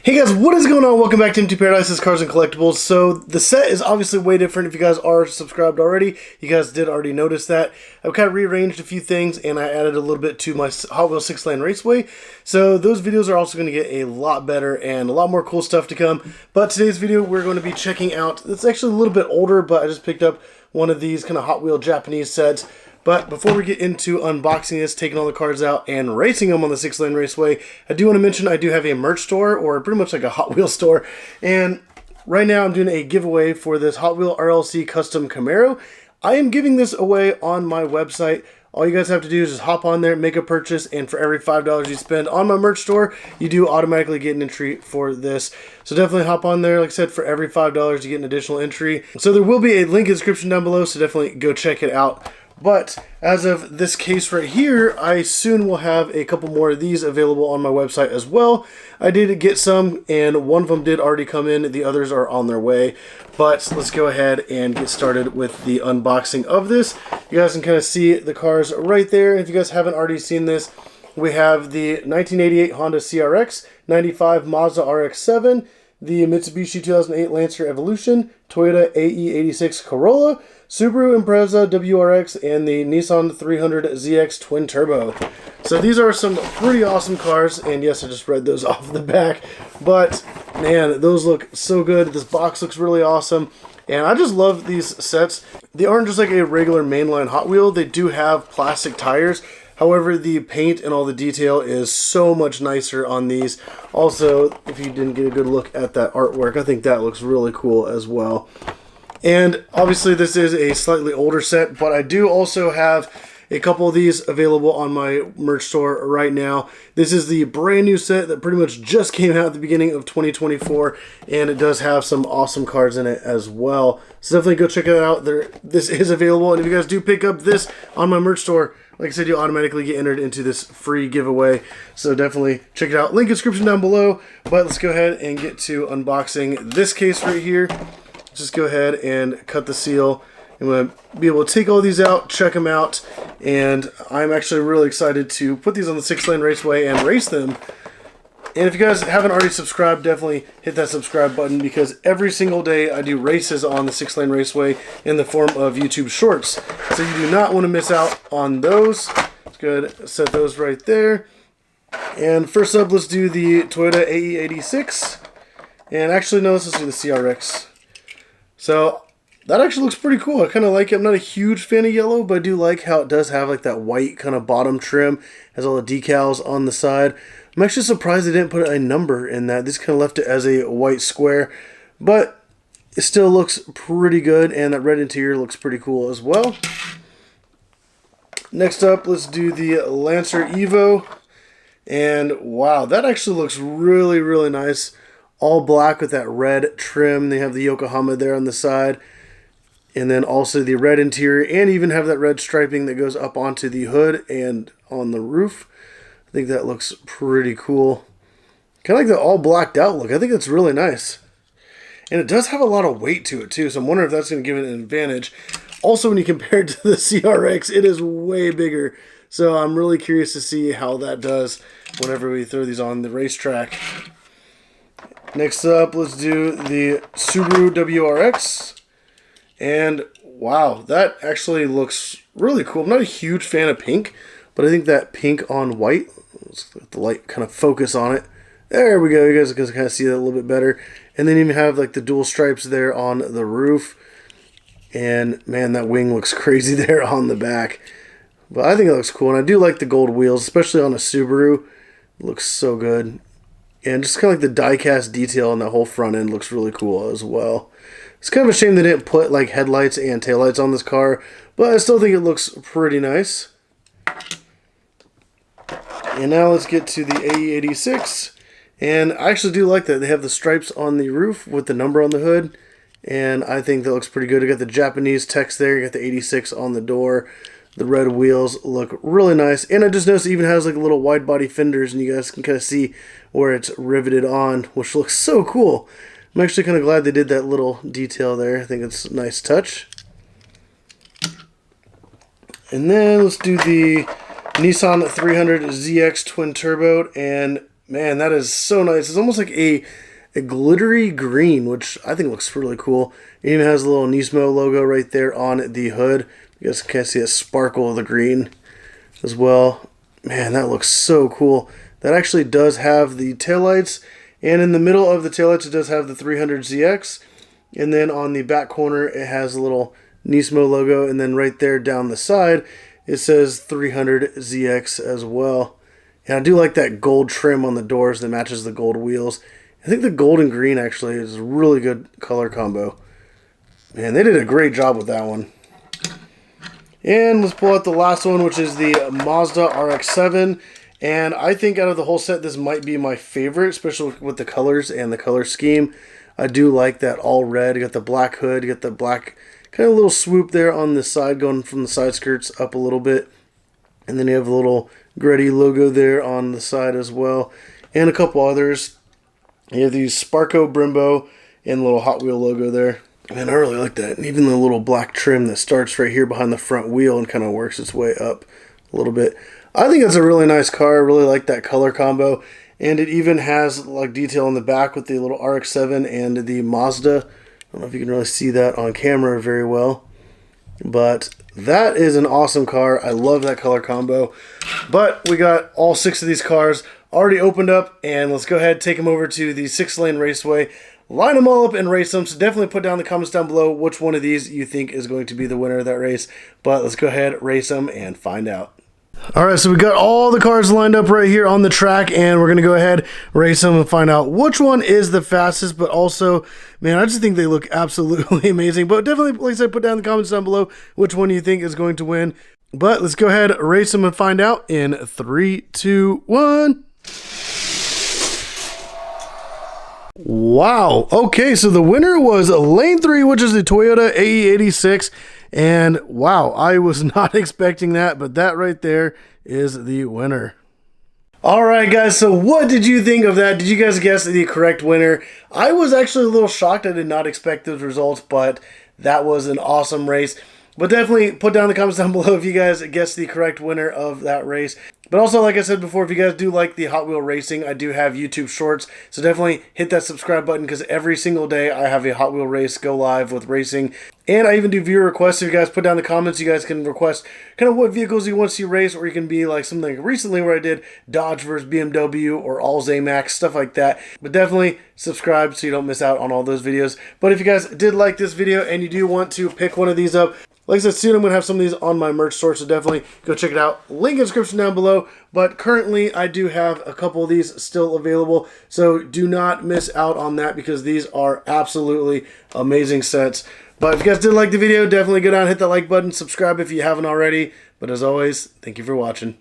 Hey guys, what is going on? Welcome back to MT Paradise's Cars and Collectibles. So the set is obviously way different. If you guys are subscribed already, you guys did already notice that. I've kind of rearranged a few things and I added a little bit to my Hot Wheels 6-lane raceway. So those videos are also going to get a lot better and a lot more cool stuff to come. But today's video we're going to be checking out, it's actually a little bit older, but I just picked up one of these kind of Hot Wheel Japanese sets. But before we get into unboxing this, taking all the cards out, and racing them on the 6-lane raceway, I do want to mention I do have a merch store, or pretty much like a Hot Wheel store. And right now I'm doing a giveaway for this Hot Wheel RLC Custom Camaro. I am giving this away on my website. All you guys have to do is just hop on there, make a purchase, and for every $5 you spend on my merch store, you do automatically get an entry for this. So definitely hop on there. Like I said, for every $5 you get an additional entry. So there will be a link in the description down below, so definitely go check it out. But as of this case right here, I soon will have a couple more of these available on my website as well. I did get some, and one of them did already come in. The others are on their way. But let's go ahead and get started with the unboxing of this. You guys can kind of see the cars right there. If you guys haven't already seen this, we have the 1988 Honda CRX, 95 Mazda RX7, the Mitsubishi 2008 Lancer Evolution, Toyota AE86 Corolla, Subaru Impreza WRX, and the Nissan 300ZX Twin Turbo. So these are some pretty awesome cars, and yes, I just read those off the back, but man, those look so good. This box looks really awesome, and I just love these sets. They aren't just like a regular mainline Hot Wheel. They do have plastic tires. However, the paint and all the detail is so much nicer on these. Also, if you didn't get a good look at that artwork, I think that looks really cool as well. And obviously this is a slightly older set, but I do also have a couple of these available on my merch store right now. This is the brand new set that pretty much just came out at the beginning of 2024, and it does have some awesome cards in it as well. So definitely go check it out. This is available, and if you guys do pick up this on my merch store, like I said, you'll automatically get entered into this free giveaway. So definitely check it out. Link in the description down below. But let's go ahead and get to unboxing this case right here. Just go ahead and cut the seal. I'm going to be able to take all these out, check them out, and I'm actually really excited to put these on the 6-lane raceway and race them. And if you guys haven't already subscribed, definitely hit that subscribe button, because every single day I do races on the 6-lane raceway in the form of YouTube shorts. So you do not want to miss out on those. Let's go ahead and set those right there. And first up, let's do the Toyota AE86. And actually, no, let's just do the CRX. So that actually looks pretty cool. I kind of like it. I'm not a huge fan of yellow, but I do like how it does have like that white kind of bottom trim. Has all the decals on the side. I'm actually surprised they didn't put a number in that. They just kind of left it as a white square, but it still looks pretty good, and that red interior looks pretty cool as well. Next up, let's do the Lancer Evo, and wow, that actually looks really, really nice. All black with that red trim. They have the Yokohama there on the side. And then also the red interior, and even have that red striping that goes up onto the hood and on the roof. I think that looks pretty cool. Kind of like the all blacked out look. I think that's really nice. And it does have a lot of weight to it too, so I'm wondering if that's going to give it an advantage. Also, when you compare it to the CRX, it is way bigger. So I'm really curious to see how that does whenever we throw these on the racetrack. Next up, let's do the Subaru WRX. And wow, that actually looks really cool. I'm not a huge fan of pink, but I think that pink on white, let's let the light kind of focus on it. There we go. You guys can kind of see that a little bit better. And then you even have like the dual stripes there on the roof. And man, that wing looks crazy there on the back. But I think it looks cool. And I do like the gold wheels, especially on a Subaru. It looks so good. And just kind of like the die-cast detail on that whole front end looks really cool as well. It's kind of a shame they didn't put like headlights and taillights on this car, but I still think it looks pretty nice. And now let's get to the AE86. And I actually do like that. They have the stripes on the roof with the number on the hood. And I think that looks pretty good. You got the Japanese text there. You got the 86 on the door. The red wheels look really nice. And I just noticed it even has like little wide body fenders, and you guys can kind of see where it's riveted on, which looks so cool. I'm actually kind of glad they did that little detail there. I think it's a nice touch. And then let's do the Nissan 300ZX Twin Turbo. And Man, that is so nice. It's almost like a glittery green, which I think looks really cool. It even has a little Nismo logo right there on the hood. You guys can see a sparkle of the green as well. Man, that looks so cool. That actually does have the taillights, and in the middle of the taillights it does have the 300ZX, and then on the back corner it has a little Nismo logo, and then right there down the side it says 300ZX as well. And I do like that gold trim on the doors that matches the gold wheels. I think the gold and green actually is a really good color combo. Man, they did a great job with that one. And let's pull out the last one, which is the Mazda RX7. And I think out of the whole set, this might be my favorite, especially with the colors and the color scheme. I do like that all red. You got the black hood, you got the black kind of little swoop there on the side, going from the side skirts up a little bit. And then you have a little Gretty logo there on the side as well. And a couple others. You have these Sparko Brembo and a little Hot Wheel logo there. Man, I really like that. And even the little black trim that starts right here behind the front wheel and kind of works its way up a little bit. I think it's a really nice car. I really like that color combo. And it even has like detail in the back with the little RX-7 and the Mazda. I don't know if you can really see that on camera very well. But that is an awesome car. I love that color combo. But we got all 6 of these cars already opened up. And let's go ahead and take them over to the 6-lane raceway. Line them all up and race them. So definitely put down in the comments down below which one of these you think is going to be the winner of that race. But let's go ahead, race them, and find out. All right, so we got all the cars lined up right here on the track, and we're going to go ahead, race them, and find out which one is the fastest. But also, man, I just think they look absolutely amazing. But definitely, like I said, put down in the comments down below which one you think is going to win. But let's go ahead, race them, and find out in 3, 2, 1. Wow. Okay, so the winner was lane 3, which is the Toyota AE86. And wow, I was not expecting that, but that right there is the winner. All right, guys, so what did you think of that? Did you guys guess the correct winner? I was actually a little shocked. I did not expect those results, but that was an awesome race. But definitely put down in the comments down below if you guys guessed the correct winner of that race. But also, like I said before, if you guys do like the Hot Wheel racing, I do have YouTube Shorts. So definitely hit that subscribe button because every single day I have a Hot Wheel race go live with racing. And I even do viewer requests. So if you guys put down in the comments, you guys can request kind of what vehicles you want to see race. Or you can be like something like recently where I did Dodge versus BMW or all Zamax, stuff like that. But definitely subscribe so you don't miss out on all those videos. But if you guys did like this video and you do want to pick one of these up, like I said, soon I'm going to have some of these on my merch store, so definitely go check it out. Link in the description down below. But currently, I do have a couple of these still available, so do not miss out on that because these are absolutely amazing sets. But if you guys did like the video, definitely go down and hit that like button. Subscribe if you haven't already. But as always, thank you for watching.